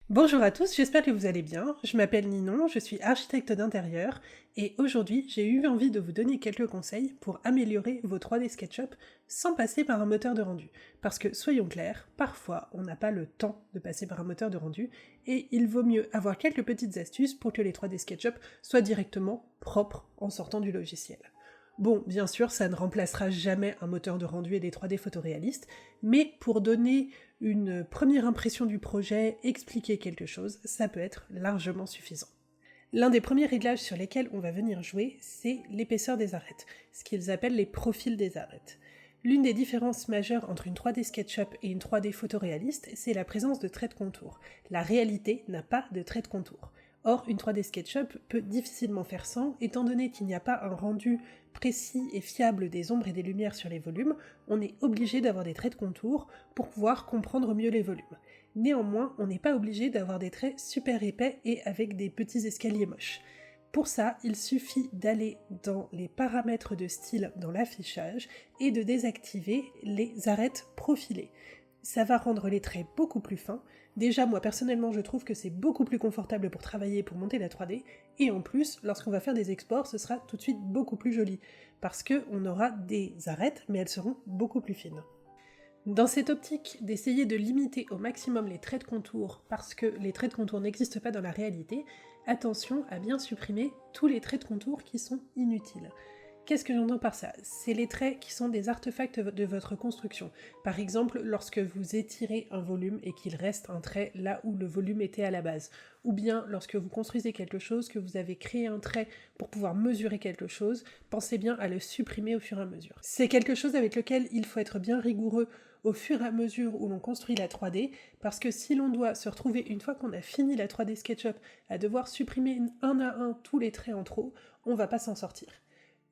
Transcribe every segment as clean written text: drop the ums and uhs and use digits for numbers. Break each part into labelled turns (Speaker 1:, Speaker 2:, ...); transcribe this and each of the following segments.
Speaker 1: Bonjour à tous, j'espère que vous allez bien. Je m'appelle Ninon, je suis architecte d'intérieur et aujourd'hui j'ai eu envie de vous donner quelques conseils pour améliorer vos 3D SketchUp sans passer par un moteur de rendu. Parce que soyons clairs, parfois on n'a pas le temps de passer par un moteur de rendu et il vaut mieux avoir quelques petites astuces pour que les 3D SketchUp soient directement propres en sortant du logiciel. Bon, bien sûr, ça ne remplacera jamais un moteur de rendu et des 3D photoréalistes, mais pour donner une première impression du projet, expliquer quelque chose, ça peut être largement suffisant. L'un des premiers réglages sur lesquels on va venir jouer, c'est l'épaisseur des arêtes, ce qu'ils appellent les profils des arêtes. L'une des différences majeures entre une 3D SketchUp et une 3D photoréaliste, c'est la présence de traits de contour. La réalité n'a pas de traits de contour. Or, une 3D SketchUp peut difficilement faire sans, étant donné qu'il n'y a pas un rendu précis et fiable des ombres et des lumières sur les volumes, on est obligé d'avoir des traits de contour pour pouvoir comprendre mieux les volumes. Néanmoins, on n'est pas obligé d'avoir des traits super épais et avec des petits escaliers moches. Pour ça, il suffit d'aller dans les paramètres de style dans l'affichage et de désactiver les arêtes profilées. Ça va rendre les traits beaucoup plus fins. Déjà, moi personnellement, je trouve que c'est beaucoup plus confortable pour travailler et pour monter la 3D, et en plus, lorsqu'on va faire des exports, ce sera tout de suite beaucoup plus joli, parce qu'on aura des arêtes, mais elles seront beaucoup plus fines. Dans cette optique d'essayer de limiter au maximum les traits de contour, parce que les traits de contour n'existent pas dans la réalité, attention à bien supprimer tous les traits de contour qui sont inutiles. Qu'est-ce que j'entends par ça? C'est les traits qui sont des artefacts de votre construction. Par exemple, lorsque vous étirez un volume et qu'il reste un trait là où le volume était à la base. Ou bien lorsque vous construisez quelque chose, que vous avez créé un trait pour pouvoir mesurer quelque chose, pensez bien à le supprimer au fur et à mesure. C'est quelque chose avec lequel il faut être bien rigoureux au fur et à mesure où l'on construit la 3D, parce que si l'on doit se retrouver, une fois qu'on a fini la 3D SketchUp, à devoir supprimer un à un tous les traits en trop, on va pas s'en sortir.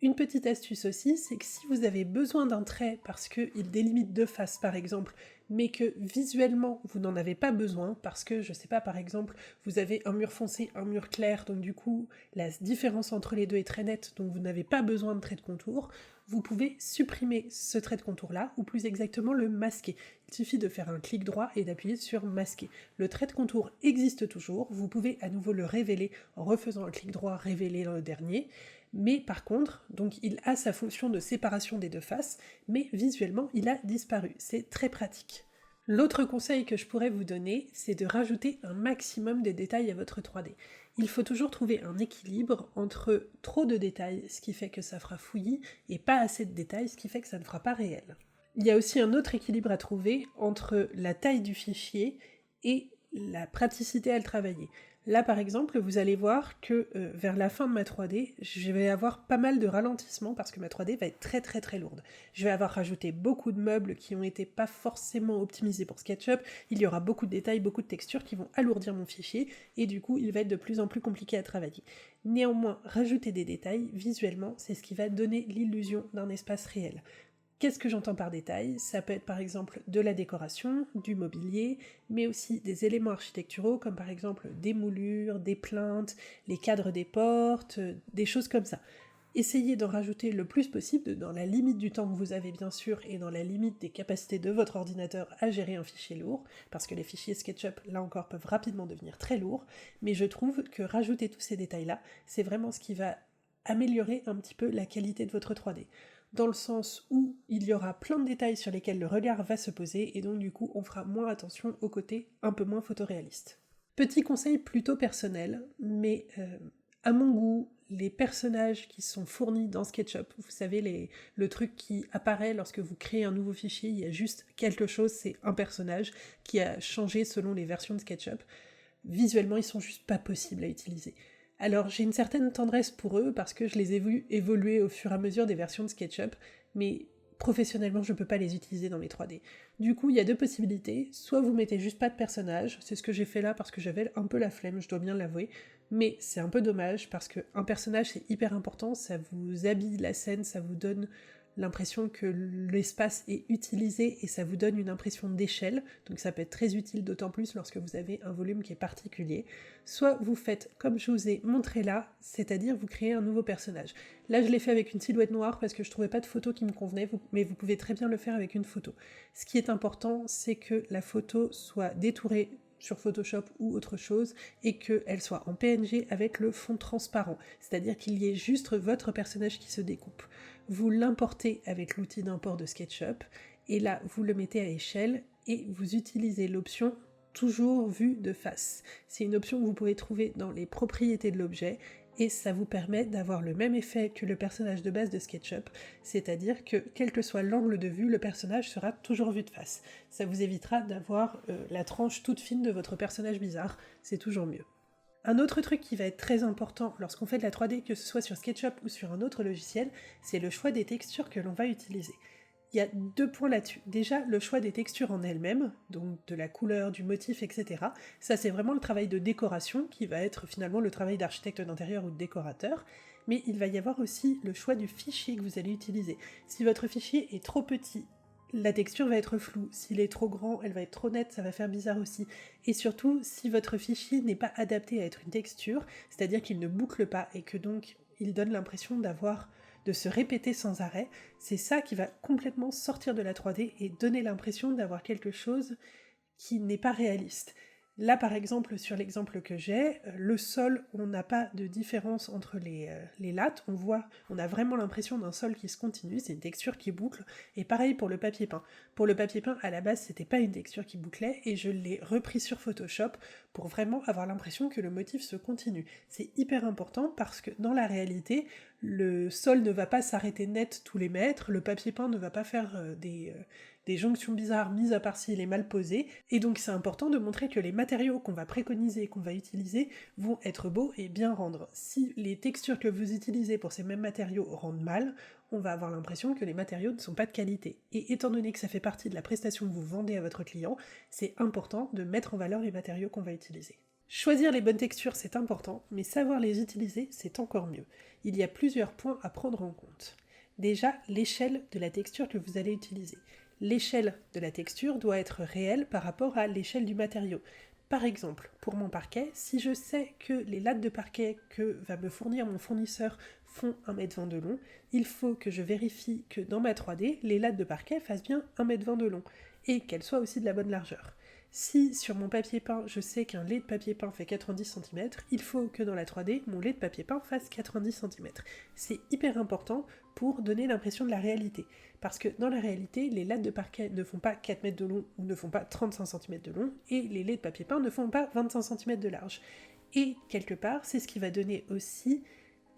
Speaker 1: Une petite astuce aussi, c'est que si vous avez besoin d'un trait parce qu'il délimite deux faces par exemple, mais que visuellement vous n'en avez pas besoin parce que, je sais pas, par exemple, vous avez un mur foncé, un mur clair, donc du coup la différence entre les deux est très nette, donc vous n'avez pas besoin de trait de contour, vous pouvez supprimer ce trait de contour là, ou plus exactement le masquer. Il suffit de faire un clic droit et d'appuyer sur masquer. Le trait de contour existe toujours, vous pouvez à nouveau le révéler en refaisant un clic droit, révéler le dernier, mais par contre, donc il a sa fonction de séparation des deux faces, mais visuellement il a disparu. C'est très pratique. L'autre conseil que je pourrais vous donner, c'est de rajouter un maximum de détails à votre 3D. Il faut toujours trouver un équilibre entre trop de détails, ce qui fait que ça fera fouillis, et pas assez de détails, ce qui fait que ça ne fera pas réel. Il y a aussi un autre équilibre à trouver entre la taille du fichier et la praticité à le travailler. Là, par exemple, vous allez voir que vers la fin de ma 3D, je vais avoir pas mal de ralentissements parce que ma 3D va être très très très lourde. Je vais avoir rajouté beaucoup de meubles qui ont été pas forcément optimisés pour SketchUp, il y aura beaucoup de détails, beaucoup de textures qui vont alourdir mon fichier, et du coup, il va être de plus en plus compliqué à travailler. Néanmoins, rajouter des détails, visuellement, c'est ce qui va donner l'illusion d'un espace réel. Qu'est-ce que j'entends par détail? Ça peut être par exemple de la décoration, du mobilier, mais aussi des éléments architecturaux comme par exemple des moulures, des plinthes, les cadres des portes, des choses comme ça. Essayez d'en rajouter le plus possible dans la limite du temps que vous avez bien sûr et dans la limite des capacités de votre ordinateur à gérer un fichier lourd, parce que les fichiers SketchUp là encore peuvent rapidement devenir très lourds, mais je trouve que rajouter tous ces détails-là, c'est vraiment ce qui va améliorer un petit peu la qualité de votre 3D. Dans le sens où il y aura plein de détails sur lesquels le regard va se poser et donc du coup on fera moins attention aux côtés un peu moins photoréalistes. Petit conseil plutôt personnel, mais à mon goût, les personnages qui sont fournis dans SketchUp, vous savez, le truc qui apparaît lorsque vous créez un nouveau fichier, il y a juste quelque chose, c'est un personnage qui a changé selon les versions de SketchUp. Visuellement, ils sont juste pas possibles à utiliser. Alors j'ai une certaine tendresse pour eux parce que je les ai vus évoluer au fur et à mesure des versions de SketchUp, mais professionnellement je peux pas les utiliser dans mes 3D. Du coup il y a deux possibilités, soit vous mettez juste pas de personnage, c'est ce que j'ai fait là parce que j'avais un peu la flemme, je dois bien l'avouer, mais c'est un peu dommage parce qu'un personnage c'est hyper important, ça vous habille la scène, ça vous donne l'impression que l'espace est utilisé et ça vous donne une impression d'échelle, donc ça peut être très utile d'autant plus lorsque vous avez un volume qui est particulier. Soit vous faites comme je vous ai montré là, c'est-à-dire vous créez un nouveau personnage. Là je l'ai fait avec une silhouette noire parce que je trouvais pas de photo qui me convenait, mais vous pouvez très bien le faire avec une photo. Ce qui est important, c'est que la photo soit détourée sur Photoshop ou autre chose, et qu'elle soit en PNG avec le fond transparent, c'est-à-dire qu'il y ait juste votre personnage qui se découpe. Vous l'importez avec l'outil d'import de SketchUp, et là vous le mettez à échelle, et vous utilisez l'option toujours vue de face. C'est une option que vous pouvez trouver dans les propriétés de l'objet, et ça vous permet d'avoir le même effet que le personnage de base de SketchUp, c'est-à-dire que quel que soit l'angle de vue, le personnage sera toujours vu de face. Ça vous évitera d'avoir la tranche toute fine de votre personnage bizarre, c'est toujours mieux. Un autre truc qui va être très important lorsqu'on fait de la 3D, que ce soit sur SketchUp ou sur un autre logiciel, c'est le choix des textures que l'on va utiliser. Il y a 2 points là-dessus. Déjà, le choix des textures en elles-mêmes, donc de la couleur, du motif, etc. Ça, c'est vraiment le travail de décoration, qui va être finalement le travail d'architecte d'intérieur ou de décorateur. Mais il va y avoir aussi le choix du fichier que vous allez utiliser. Si votre fichier est trop petit, la texture va être floue. S'il est trop grand, elle va être trop nette, ça va faire bizarre aussi. Et surtout, si votre fichier n'est pas adapté à être une texture, c'est-à-dire qu'il ne boucle pas et que donc il donne l'impression de se répéter sans arrêt, c'est ça qui va complètement sortir de la 3D et donner l'impression d'avoir quelque chose qui n'est pas réaliste. Là, par exemple, sur l'exemple que j'ai, le sol, on n'a pas de différence entre les lattes, on a vraiment l'impression d'un sol qui se continue, c'est une texture qui boucle, et pareil pour le papier peint. Pour le papier peint, à la base, c'était pas une texture qui bouclait, et je l'ai repris sur Photoshop pour vraiment avoir l'impression que le motif se continue. C'est hyper important parce que dans la réalité, le sol ne va pas s'arrêter net tous les mètres, le papier peint ne va pas faire des jonctions bizarres, mises à part s'il est mal posé, et donc c'est important de montrer que les matériaux qu'on va préconiser, qu'on va utiliser, vont être beaux et bien rendre. Si les textures que vous utilisez pour ces mêmes matériaux rendent mal, on va avoir l'impression que les matériaux ne sont pas de qualité. Et étant donné que ça fait partie de la prestation que vous vendez à votre client, c'est important de mettre en valeur les matériaux qu'on va utiliser. Choisir les bonnes textures, c'est important, mais savoir les utiliser, c'est encore mieux. Il y a plusieurs points à prendre en compte. Déjà, l'échelle de la texture que vous allez utiliser. L'échelle de la texture doit être réelle par rapport à l'échelle du matériau. Par exemple, pour mon parquet, si je sais que les lattes de parquet que va me fournir mon fournisseur font 1,20 m de long, il faut que je vérifie que dans ma 3D, les lattes de parquet fassent bien 1,20 m de long et qu'elles soient aussi de la bonne largeur. Si sur mon papier peint, je sais qu'un lait de papier peint fait 90 cm, il faut que dans la 3D, mon lait de papier peint fasse 90 cm. C'est hyper important pour donner l'impression de la réalité. Parce que dans la réalité, les lattes de parquet ne font pas 4 mètres de long ou ne font pas 35 cm de long, et les laits de papier peint ne font pas 25 cm de large. Et quelque part, c'est ce qui va donner aussi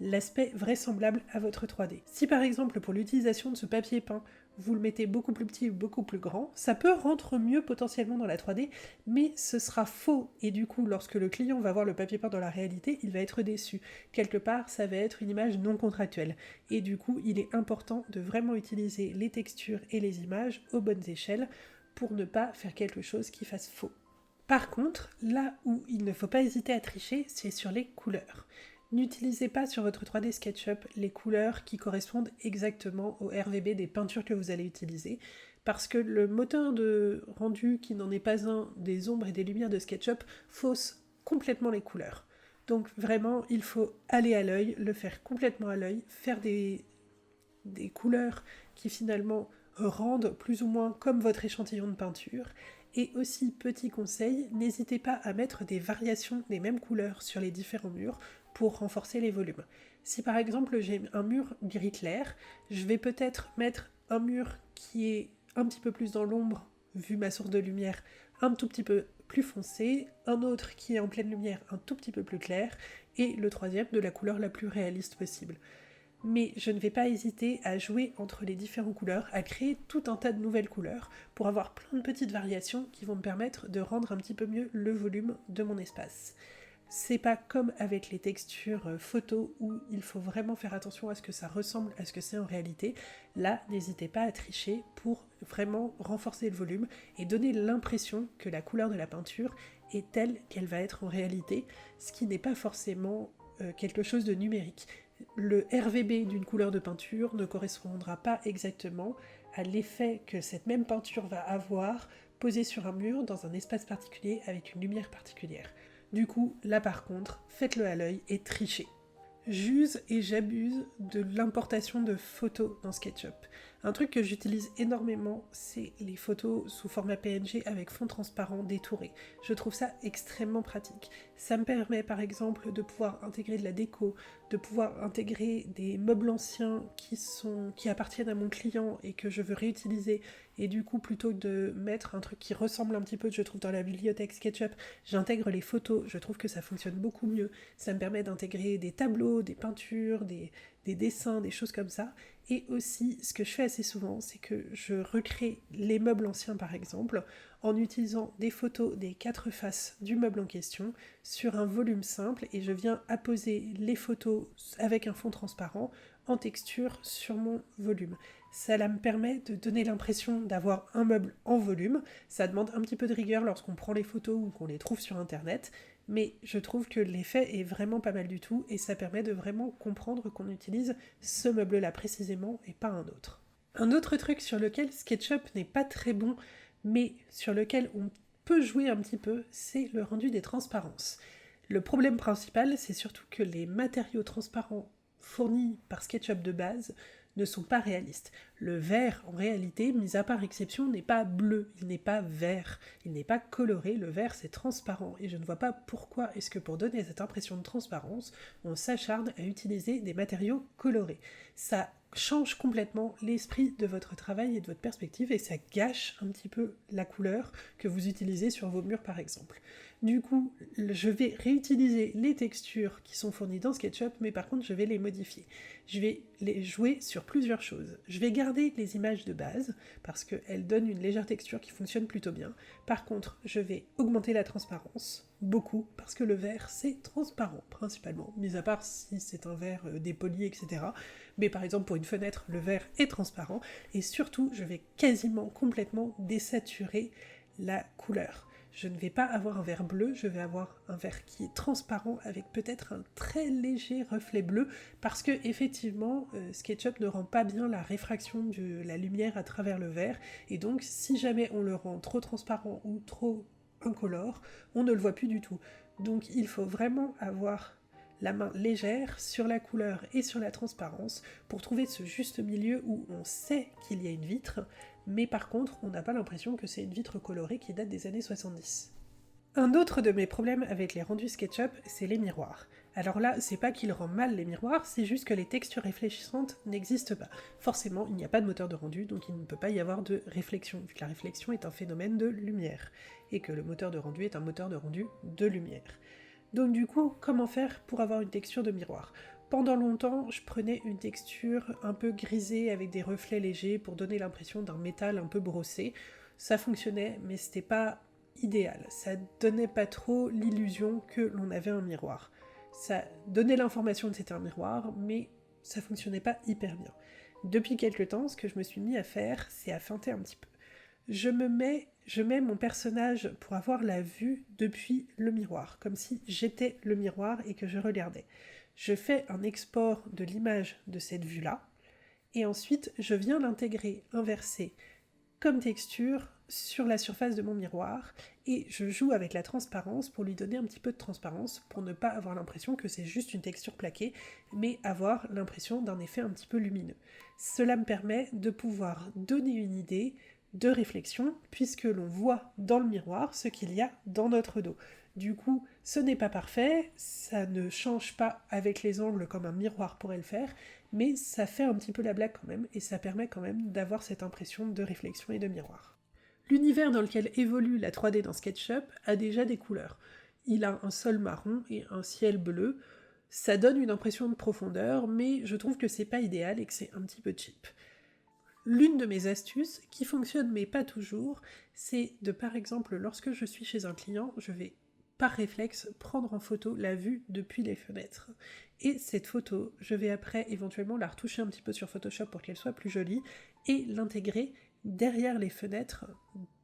Speaker 1: l'aspect vraisemblable à votre 3D. Si par exemple pour l'utilisation de ce papier peint, vous le mettez beaucoup plus petit ou beaucoup plus grand, ça peut rendre mieux potentiellement dans la 3D, mais ce sera faux, et du coup lorsque le client va voir le papier peint dans la réalité, il va être déçu. Quelque part, ça va être une image non contractuelle, et du coup il est important de vraiment utiliser les textures et les images aux bonnes échelles pour ne pas faire quelque chose qui fasse faux. Par contre, là où il ne faut pas hésiter à tricher, c'est sur les couleurs. N'utilisez pas sur votre 3D SketchUp les couleurs qui correspondent exactement au RVB des peintures que vous allez utiliser, parce que le moteur de rendu qui n'en est pas un des ombres et des lumières de SketchUp fausse complètement les couleurs. Donc vraiment, il faut aller à l'œil, le faire complètement à l'œil, faire des couleurs qui finalement rendent plus ou moins comme votre échantillon de peinture. Et aussi, petit conseil, n'hésitez pas à mettre des variations des mêmes couleurs sur les différents murs pour renforcer les volumes. Si par exemple j'ai un mur gris clair, je vais peut-être mettre un mur qui est un petit peu plus dans l'ombre, vu ma source de lumière, un tout petit peu plus foncé, un autre qui est en pleine lumière, un tout petit peu plus clair, et le troisième de la couleur la plus réaliste possible. Mais je ne vais pas hésiter à jouer entre les différentes couleurs, à créer tout un tas de nouvelles couleurs pour avoir plein de petites variations qui vont me permettre de rendre un petit peu mieux le volume de mon espace. C'est pas comme avec les textures photos où il faut vraiment faire attention à ce que ça ressemble à ce que c'est en réalité. Là, n'hésitez pas à tricher pour vraiment renforcer le volume et donner l'impression que la couleur de la peinture est telle qu'elle va être en réalité, ce qui n'est pas forcément quelque chose de numérique. Le RVB d'une couleur de peinture ne correspondra pas exactement à l'effet que cette même peinture va avoir posée sur un mur dans un espace particulier avec une lumière particulière. Du coup, là par contre, faites-le à l'œil et trichez. J'use et j'abuse de l'importation de photos dans SketchUp. Un truc que j'utilise énormément, c'est les photos sous format PNG avec fond transparent détouré. Je trouve ça extrêmement pratique. Ça me permet par exemple de pouvoir intégrer de la déco, de pouvoir intégrer des meubles anciens qui appartiennent à mon client et que je veux réutiliser. Et du coup, plutôt que de mettre un truc qui ressemble un petit peu, je trouve dans la bibliothèque SketchUp, j'intègre les photos, je trouve que ça fonctionne beaucoup mieux. Ça me permet d'intégrer des tableaux, des peintures, des dessins, des choses comme ça. Et aussi, ce que je fais assez souvent, c'est que je recrée les meubles anciens par exemple, en utilisant des photos des 4 faces du meuble en question sur un volume simple et je viens apposer les photos avec un fond transparent en texture sur mon volume. Ça me permet de donner l'impression d'avoir un meuble en volume. Ça demande un petit peu de rigueur lorsqu'on prend les photos ou qu'on les trouve sur internet, mais je trouve que l'effet est vraiment pas mal du tout et ça permet de vraiment comprendre qu'on utilise ce meuble-là précisément et pas un autre. Un autre truc sur lequel SketchUp n'est pas très bon, mais sur lequel on peut jouer un petit peu, c'est le rendu des transparences. Le problème principal, c'est surtout que les matériaux transparents fournis par SketchUp de base ne sont pas réalistes. Le vert, en réalité, mis à part exception, n'est pas bleu, il n'est pas vert, il n'est pas coloré, le vert c'est transparent, et je ne vois pas pourquoi est-ce que pour donner cette impression de transparence, on s'acharne à utiliser des matériaux colorés. Ça change complètement l'esprit de votre travail et de votre perspective, et ça gâche un petit peu la couleur que vous utilisez sur vos murs par exemple. Du coup, je vais réutiliser les textures qui sont fournies dans SketchUp, mais par contre je vais les modifier. Je vais les jouer sur plusieurs choses. Je vais garder les images de base, parce qu'elles donnent une légère texture qui fonctionne plutôt bien. Par contre, je vais augmenter la transparence, beaucoup, parce que le vert c'est transparent principalement, mis à part si c'est un vert dépoli, etc. Mais par exemple pour une fenêtre, le vert est transparent, et surtout je vais quasiment complètement désaturer la couleur. Je ne vais pas avoir un vert bleu, je vais avoir un vert qui est transparent avec peut-être un très léger reflet bleu parce que effectivement SketchUp ne rend pas bien la réfraction de la lumière à travers le verre et donc si jamais on le rend trop transparent ou trop incolore, on ne le voit plus du tout. Donc il faut vraiment avoir la main légère sur la couleur et sur la transparence pour trouver ce juste milieu où on sait qu'il y a une vitre, mais par contre, on n'a pas l'impression que c'est une vitre colorée qui date des années 70. Un autre de mes problèmes avec les rendus SketchUp, c'est les miroirs. Alors là, c'est pas qu'ils rendent mal les miroirs, c'est juste que les textures réfléchissantes n'existent pas. Forcément, il n'y a pas de moteur de rendu, donc il ne peut pas y avoir de réflexion, vu que la réflexion est un phénomène de lumière, et que le moteur de rendu est un moteur de rendu de lumière. Donc du coup, comment faire pour avoir une texture de miroir ? Pendant longtemps, je prenais une texture un peu grisée avec des reflets légers pour donner l'impression d'un métal un peu brossé. Ça fonctionnait, mais c'était pas idéal. Ça donnait pas trop l'illusion que l'on avait un miroir. Ça donnait l'information que c'était un miroir, mais ça fonctionnait pas hyper bien. Depuis quelques temps, ce que je me suis mis à faire, c'est à feinter un petit peu. Je mets mon personnage pour avoir la vue depuis le miroir, comme si j'étais le miroir et que je regardais. Je fais un export de l'image de cette vue-là, et ensuite je viens l'intégrer inversé comme texture sur la surface de mon miroir, et je joue avec la transparence pour lui donner un petit peu de transparence, pour ne pas avoir l'impression que c'est juste une texture plaquée, mais avoir l'impression d'un effet un petit peu lumineux. Cela me permet de pouvoir donner une idée de réflexion, puisque l'on voit dans le miroir ce qu'il y a dans notre dos. Du coup, ce n'est pas parfait, ça ne change pas avec les angles comme un miroir pourrait le faire, mais ça fait un petit peu la blague quand même, et ça permet quand même d'avoir cette impression de réflexion et de miroir. L'univers dans lequel évolue la 3D dans SketchUp a déjà des couleurs. Il a un sol marron et un ciel bleu, ça donne une impression de profondeur, mais je trouve que c'est pas idéal et que c'est un petit peu cheap. L'une de mes astuces, qui fonctionne mais pas toujours, c'est de par exemple lorsque je suis chez un client, je vais par réflexe prendre en photo la vue depuis les fenêtres. Et cette photo, je vais après éventuellement la retoucher un petit peu sur Photoshop pour qu'elle soit plus jolie et l'intégrer derrière les fenêtres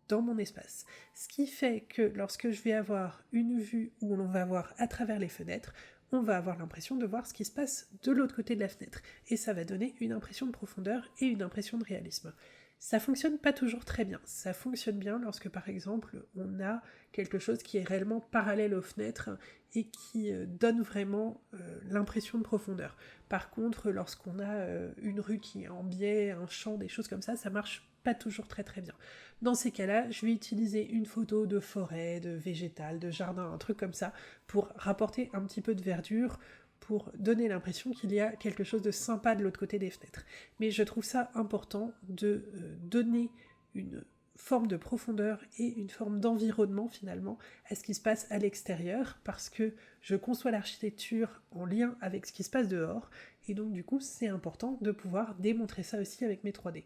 Speaker 1: dans mon espace. Ce qui fait que lorsque je vais avoir une vue où l'on va voir à travers les fenêtres, on va avoir l'impression de voir ce qui se passe de l'autre côté de la fenêtre. Et ça va donner une impression de profondeur et une impression de réalisme. Ça fonctionne pas toujours très bien. Ça fonctionne bien lorsque par exemple on a quelque chose qui est réellement parallèle aux fenêtres et qui donne vraiment l'impression de profondeur. Par contre, lorsqu'on a une rue qui est en biais, un champ, des choses comme ça marche pas toujours très très bien. Dans ces cas-là, je vais utiliser une photo de forêt, de végétal, de jardin, un truc comme ça, pour rapporter un petit peu de verdure, pour donner l'impression qu'il y a quelque chose de sympa de l'autre côté des fenêtres. Mais je trouve ça important de donner une forme de profondeur et une forme d'environnement finalement à ce qui se passe à l'extérieur, parce que je conçois l'architecture en lien avec ce qui se passe dehors, et donc du coup c'est important de pouvoir démontrer ça aussi avec mes 3D.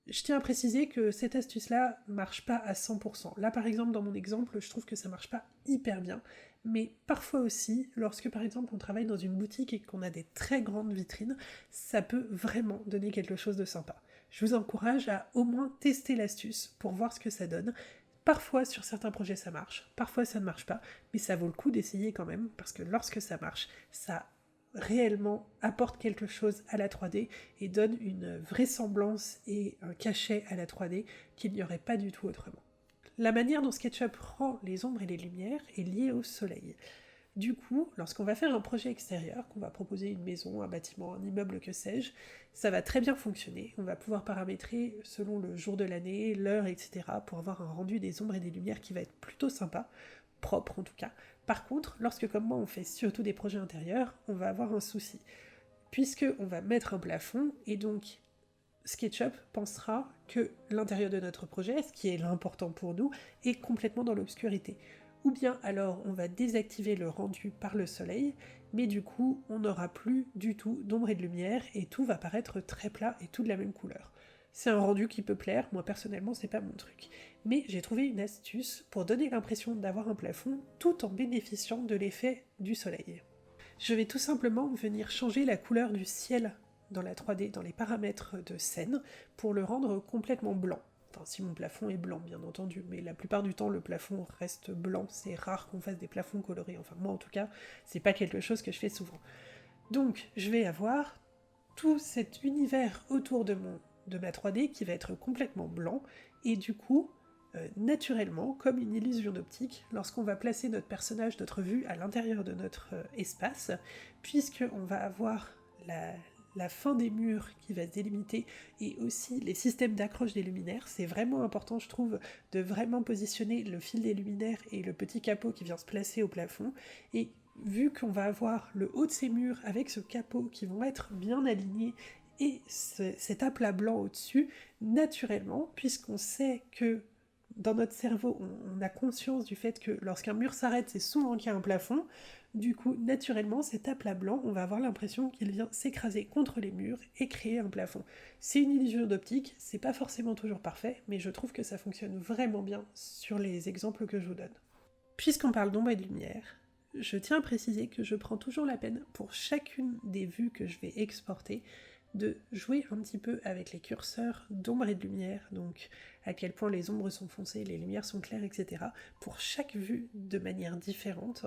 Speaker 1: Je tiens à préciser que cette astuce-là marche pas à 100%. Là, par exemple, dans mon exemple, je trouve que ça marche pas hyper bien. Mais parfois aussi, lorsque par exemple on travaille dans une boutique et qu'on a des très grandes vitrines, ça peut vraiment donner quelque chose de sympa. Je vous encourage à au moins tester l'astuce pour voir ce que ça donne. Parfois, sur certains projets, ça marche, parfois ça ne marche pas, mais ça vaut le coup d'essayer quand même, parce que lorsque ça marche, ça réellement apporte quelque chose à la 3D et donne une vraisemblance et un cachet à la 3D qu'il n'y aurait pas du tout autrement. La manière dont SketchUp rend les ombres et les lumières est liée au soleil. Du coup, lorsqu'on va faire un projet extérieur, qu'on va proposer une maison, un bâtiment, un immeuble, que sais-je, ça va très bien fonctionner. On va pouvoir paramétrer selon le jour de l'année, l'heure, etc. pour avoir un rendu des ombres et des lumières qui va être plutôt sympa, propre en tout cas. Par contre, lorsque comme moi on fait surtout des projets intérieurs, on va avoir un souci. Puisque on va mettre un plafond, et donc SketchUp pensera que l'intérieur de notre projet, ce qui est l'important pour nous, est complètement dans l'obscurité. Ou bien alors on va désactiver le rendu par le soleil, mais du coup on n'aura plus du tout d'ombre et de lumière et tout va paraître très plat et tout de la même couleur. C'est un rendu qui peut plaire, moi personnellement c'est pas mon truc. Mais j'ai trouvé une astuce pour donner l'impression d'avoir un plafond tout en bénéficiant de l'effet du soleil. Je vais tout simplement venir changer la couleur du ciel dans la 3D, dans les paramètres de scène, pour le rendre complètement blanc. Enfin, si mon plafond est blanc, bien entendu, mais la plupart du temps, le plafond reste blanc. C'est rare qu'on fasse des plafonds colorés. Enfin, moi, en tout cas, c'est pas quelque chose que je fais souvent. Donc, je vais avoir tout cet univers autour de ma 3D qui va être complètement blanc, et du coup, naturellement, comme une illusion d'optique, lorsqu'on va placer notre personnage, notre vue à l'intérieur de notre espace, puisqu'on va avoir la fin des murs qui va se délimiter et aussi les systèmes d'accroche des luminaires. C'est vraiment important, je trouve, de vraiment positionner le fil des luminaires et le petit capot qui vient se placer au plafond. Et vu qu'on va avoir le haut de ces murs avec ce capot qui vont être bien alignés et cet aplat blanc au-dessus, naturellement, puisqu'on sait que dans notre cerveau, on a conscience du fait que lorsqu'un mur s'arrête, c'est souvent qu'il y a un plafond. Du coup, naturellement, cet aplat blanc, on va avoir l'impression qu'il vient s'écraser contre les murs et créer un plafond. C'est une illusion d'optique, c'est pas forcément toujours parfait, mais je trouve que ça fonctionne vraiment bien sur les exemples que je vous donne. Puisqu'on parle d'ombre et de lumière, je tiens à préciser que je prends toujours la peine pour chacune des vues que je vais exporter de jouer un petit peu avec les curseurs d'ombre et de lumière, donc à quel point les ombres sont foncées, les lumières sont claires, etc. pour chaque vue de manière différente,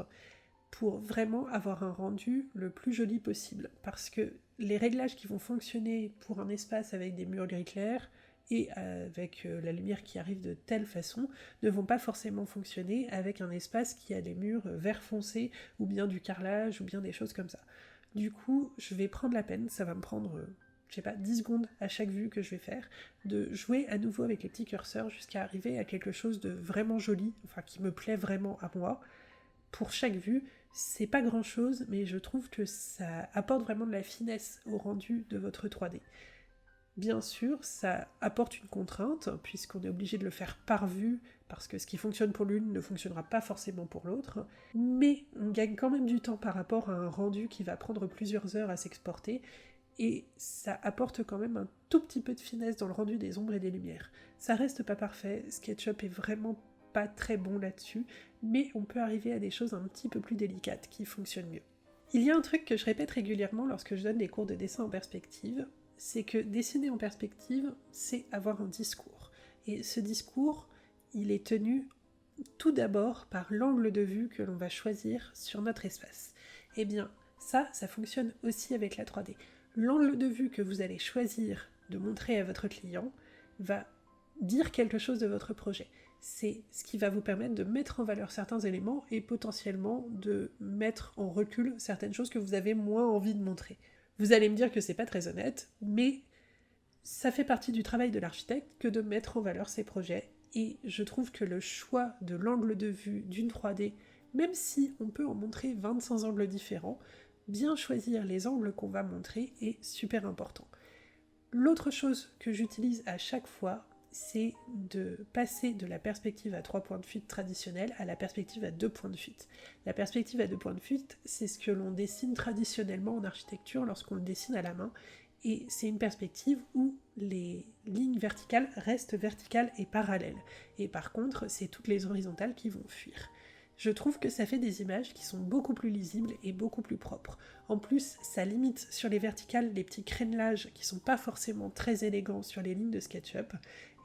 Speaker 1: pour vraiment avoir un rendu le plus joli possible. Parce que les réglages qui vont fonctionner pour un espace avec des murs gris clairs et avec la lumière qui arrive de telle façon ne vont pas forcément fonctionner avec un espace qui a des murs vert foncé ou bien du carrelage ou bien des choses comme ça. Du coup, je vais prendre la peine, ça va me prendre, 10 secondes à chaque vue que je vais faire, de jouer à nouveau avec les petits curseurs jusqu'à arriver à quelque chose de vraiment joli, enfin qui me plaît vraiment à moi. Pour chaque vue, c'est pas grand chose, mais je trouve que ça apporte vraiment de la finesse au rendu de votre 3D. Bien sûr, ça apporte une contrainte, puisqu'on est obligé de le faire par vue, parce que ce qui fonctionne pour l'une ne fonctionnera pas forcément pour l'autre, mais on gagne quand même du temps par rapport à un rendu qui va prendre plusieurs heures à s'exporter, et ça apporte quand même un tout petit peu de finesse dans le rendu des ombres et des lumières. Ça reste pas parfait, SketchUp est vraiment pas très bon là-dessus, mais on peut arriver à des choses un petit peu plus délicates qui fonctionnent mieux. Il y a un truc que je répète régulièrement lorsque je donne des cours de dessin en perspective, c'est que dessiner en perspective, c'est avoir un discours. Et ce discours, il est tenu tout d'abord par l'angle de vue que l'on va choisir sur notre espace. Eh bien, ça fonctionne aussi avec la 3D. L'angle de vue que vous allez choisir de montrer à votre client va dire quelque chose de votre projet. C'est ce qui va vous permettre de mettre en valeur certains éléments et potentiellement de mettre en recul certaines choses que vous avez moins envie de montrer. Vous allez me dire que c'est pas très honnête, mais ça fait partie du travail de l'architecte que de mettre en valeur ses projets, et je trouve que le choix de l'angle de vue d'une 3D, même si on peut en montrer 25 angles différents, bien choisir les angles qu'on va montrer est super important. L'autre chose que j'utilise à chaque fois, c'est de passer de la perspective à 3 points de fuite traditionnelle à la perspective à 2 points de fuite. La perspective à 2 points de fuite, c'est ce que l'on dessine traditionnellement en architecture lorsqu'on le dessine à la main, et c'est une perspective où les lignes verticales restent verticales et parallèles, et par contre, c'est toutes les horizontales qui vont fuir. Je trouve que ça fait des images qui sont beaucoup plus lisibles et beaucoup plus propres. En plus, ça limite sur les verticales les petits crénelages qui sont pas forcément très élégants sur les lignes de SketchUp,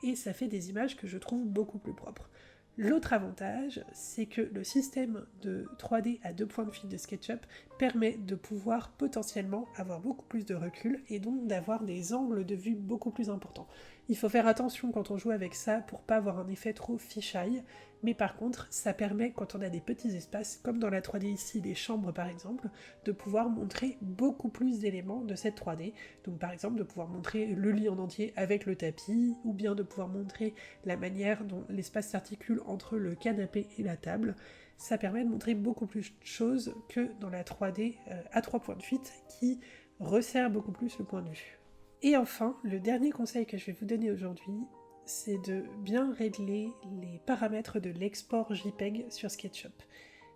Speaker 1: et ça fait des images que je trouve beaucoup plus propres. L'autre avantage, c'est que le système de 3D à 2 points de fuite de SketchUp permet de pouvoir potentiellement avoir beaucoup plus de recul et donc d'avoir des angles de vue beaucoup plus importants. Il faut faire attention quand on joue avec ça pour pas avoir un effet trop fisheye, mais par contre, ça permet, quand on a des petits espaces, comme dans la 3D ici, les chambres par exemple, de pouvoir montrer beaucoup plus d'éléments de cette 3D. Donc par exemple, de pouvoir montrer le lit en entier avec le tapis, ou bien de pouvoir montrer la manière dont l'espace s'articule entre le canapé et la table. Ça permet de montrer beaucoup plus de choses que dans la 3D à 3 points de fuite, qui resserre beaucoup plus le point de vue. Et enfin, le dernier conseil que je vais vous donner aujourd'hui, c'est de bien régler les paramètres de l'export JPEG sur SketchUp.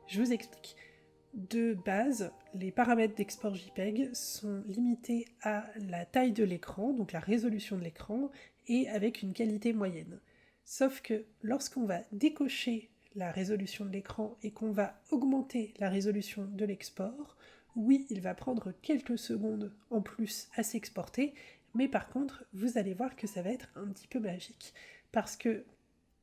Speaker 1: Je vous explique. De base, les paramètres d'export JPEG sont limités à la taille de l'écran, donc la résolution de l'écran, et avec une qualité moyenne. Sauf que lorsqu'on va décocher la résolution de l'écran et qu'on va augmenter la résolution de l'export, oui, il va prendre quelques secondes en plus à s'exporter, mais par contre, vous allez voir que ça va être un petit peu magique. Parce que,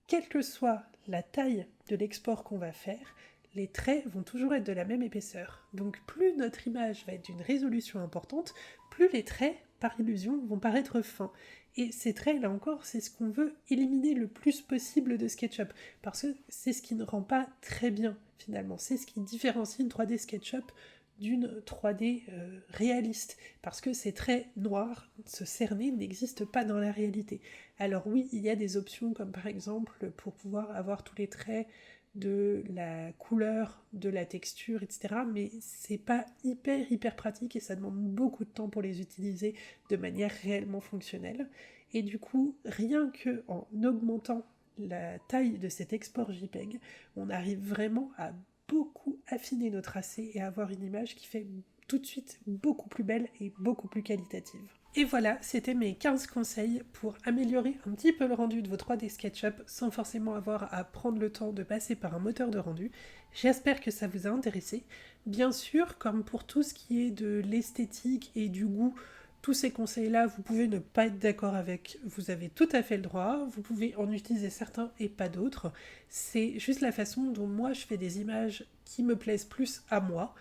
Speaker 1: quelle que soit la taille de l'export qu'on va faire, les traits vont toujours être de la même épaisseur. Donc plus notre image va être d'une résolution importante, plus les traits, par illusion, vont paraître fins. Et ces traits, là encore, c'est ce qu'on veut éliminer le plus possible de SketchUp, parce que c'est ce qui ne rend pas très bien, finalement. C'est ce qui différencie une 3D SketchUp d'une 3D réaliste, parce que ces traits noirs, ce cerné, n'existe pas dans la réalité. Alors oui, il y a des options, comme par exemple, pour pouvoir avoir tous les traits de la couleur, de la texture, etc. Mais c'est pas hyper pratique et ça demande beaucoup de temps pour les utiliser de manière réellement fonctionnelle. Et du coup, rien que en augmentant la taille de cet export JPEG, on arrive vraiment à beaucoup affiner nos tracés et avoir une image qui fait tout de suite beaucoup plus belle et beaucoup plus qualitative. Et voilà, c'était mes 15 conseils pour améliorer un petit peu le rendu de vos 3D SketchUp sans forcément avoir à prendre le temps de passer par un moteur de rendu. J'espère que ça vous a intéressé. Bien sûr, comme pour tout ce qui est de l'esthétique et du goût, tous ces conseils-là, vous pouvez ne pas être d'accord avec, vous avez tout à fait le droit, vous pouvez en utiliser certains et pas d'autres. C'est juste la façon dont moi je fais des images qui me plaisent plus à moi,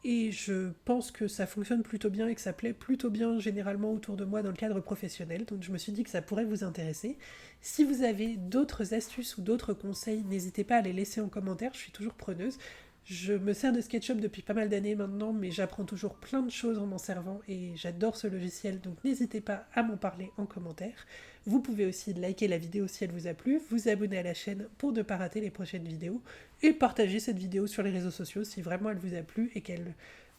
Speaker 1: et je pense que ça fonctionne plutôt bien et que ça plaît plutôt bien généralement autour de moi dans le cadre professionnel, donc je me suis dit que ça pourrait vous intéresser. Si vous avez d'autres astuces ou d'autres conseils, n'hésitez pas à les laisser en commentaire, je suis toujours preneuse. Je me sers de SketchUp depuis pas mal d'années maintenant, mais j'apprends toujours plein de choses en m'en servant et j'adore ce logiciel, donc n'hésitez pas à m'en parler en commentaire. Vous pouvez aussi liker la vidéo si elle vous a plu, vous abonner à la chaîne pour ne pas rater les prochaines vidéos, et partager cette vidéo sur les réseaux sociaux si vraiment elle vous a plu et qu'elle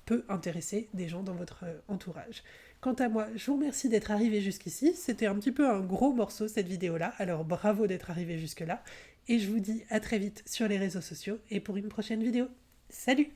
Speaker 1: peut intéresser des gens dans votre entourage. Quant à moi, je vous remercie d'être arrivé jusqu'ici, c'était un petit peu un gros morceau cette vidéo-là, alors bravo d'être arrivé jusque-là, et je vous dis à très vite sur les réseaux sociaux et pour une prochaine vidéo. Salut!